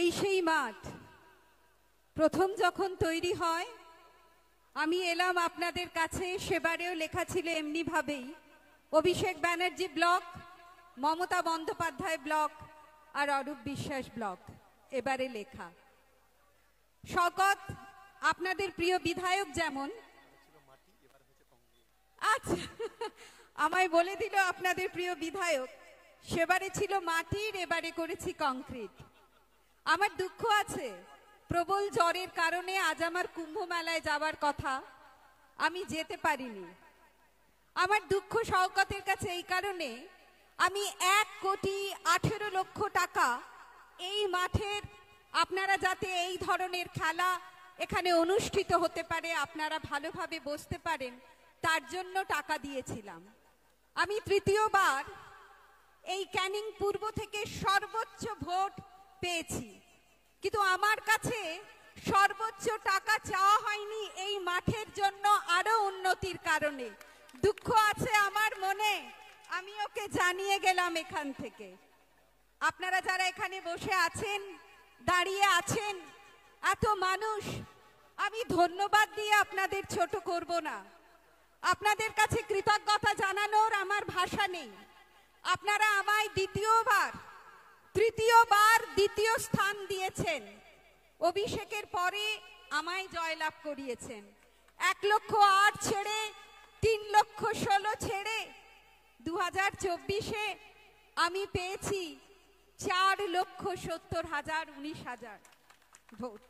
এই সেই মাঠ প্রথম যখন তৈরি হয়, আমি এলাম আপনাদের কাছে। সেবারেও লেখা ছিল এমনি ভাবেই, অভিষেক ব্যানার্জি ব্লক, মমতা বন্দ্যোপাধ্যায় ব্লক আর অরূপ বিশ্বাস ব্লক। এবারে লেখা শওকত আপনাদের প্রিয় বিধায়ক যেমন, আচ্ছা আমায় বলে দিল আপনাদের প্রিয় বিধায়ক, সেবারে ছিল মাটির, এবারে করেছি কংক্রিট। আমার দুঃখ আছে, প্রবল জ্বরের কারণে আজ আমার কুম্ভ মেলায় যাওয়ার কথা, আমি যেতে পারিনি। আমার দুঃখ শওকতের কাছে এই কারণে, আমি 1,18,00,000 টাকা এই মাঠের, আপনারা যাতে এই ধরনের খেলা এখানে অনুষ্ঠিত হতে পারে, আপনারা ভালোভাবে বসতে পারেন, তার জন্য টাকা দিয়েছিলাম। আমি তৃতীয়বার এই ক্যানিং পূর্ব থেকে সর্বোচ্চ ভোট পেয়েছি, কিন্তু আমার কাছে সর্বোচ্চ টাকা চাওয়া হয়নি এই মাঠের জন্য আরো উন্নতির কারণে। দুঃখ আছে আমার মনে, আমি ওকে জানিয়ে গেলাম এখান থেকে। আপনারা যারা এখানে বসে আছেন, দাঁড়িয়ে আছেন, এত মানুষ, আমি ধন্যবাদ দিয়ে আপনাদের ছোট করব না। আপনাদের কাছে কৃতজ্ঞতা জানানোর আমার ভাষা নেই। আপনারা আমায় তৃতীয়বার দ্বিতীয় স্থান দিয়েছেন, অভিষেকের পরে আমায় জয়লাভ করিয়েছেন। 1,08,000 ছেড়ে 3,16,000 ছেড়ে 2024-এ আমি পেয়েছি 4,70,019 ভোট।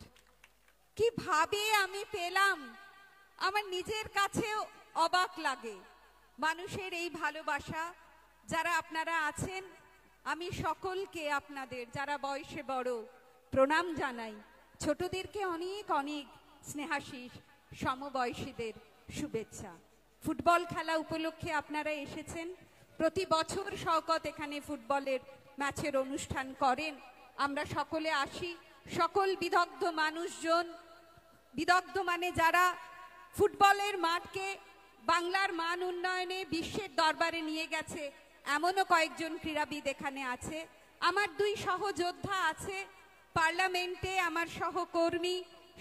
কিভাবে আমি পেলাম আমার নিজের কাছেও অবাক লাগে। মানুষের এই ভালোবাসা, যারা আপনারা আছেন, আমি সকলকে আপনাদের যারা বয়সে বড় প্রণাম জানাই। ছোটদেরকে অনেক অনেক স্নেহাশিস, সমবয়সীদের শুভেচ্ছা। ফুটবল খেলা উপলক্ষে আপনারা এসেছেন। প্রতি বছর শওকত এখানে ফুটবলের ম্যাচের অনুষ্ঠান করেন, আমরা সকলে আসি। সকল বিদগ্ধ মানুষজন, বিদগ্ধ মানে যারা ফুটবলের মাঠকে বাংলার মান উন্নয়নে বিশ্বের দরবারে নিয়ে গেছে, এমনও কয়েকজন ক্রীড়াবিদ এখানে আছে। আমার 2 সহযোদ্ধা আছে পার্লামেন্টে, আমার সহকর্মী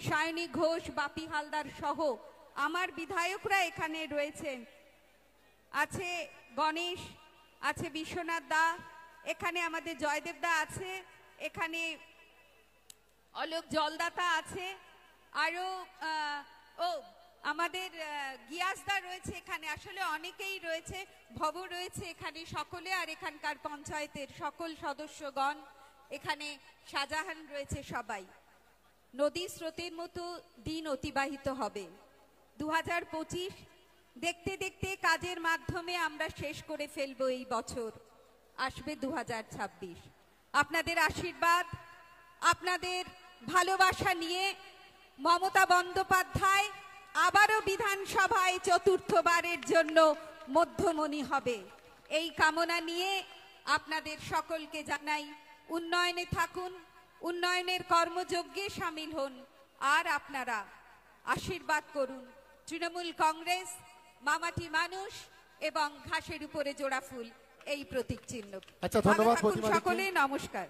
সায়নী ঘোষ, বাপি হালদার সহ আমার বিধায়করা এখানে রয়েছেন। আছে গণেশ, আছে বিশ্বনাথ দা, এখানে আমাদের জয়দেব দা আছে, এখানে অলোক জলদাতা আছে, আরো আমাদের গিয়াসদা রয়েছে এখানে, আসলে অনেকেই রয়েছে, ভব রয়েছে এখানে সকলে, আর এখানকার পঞ্চায়েতের সকল সদস্যগণ, এখানে শাহজাহান রয়েছে। সবাই নদী স্রোতের মতো দিন অতিবাহিত হবে। 2025 দেখতে দেখতে কাজের মাধ্যমে আমরা শেষ করে ফেলবো এই বছর, আসবে 2026। আপনাদের আশীর্বাদ, আপনাদের ভালোবাসা নিয়ে মমতা বন্দ্যোপাধ্যায় আবারও বিধানসভায় 4র্থবারের জন্য মধ্যমণি হবে। এই কামনা নিয়ে আপনাদের সকলকে জানাই, উন্নয়নে থাকুন, উন্নয়নের কর্মযজ্ঞে সামিল হন, আর আপনারা আশীর্বাদ করুন তৃণমূল কংগ্রেস, মামাটি মানুষ এবং ঘাসের উপরে জোড়া ফুল এই প্রতীক চিহ্ন। আচ্ছা, ধন্যবাদ সকলে, নমস্কার।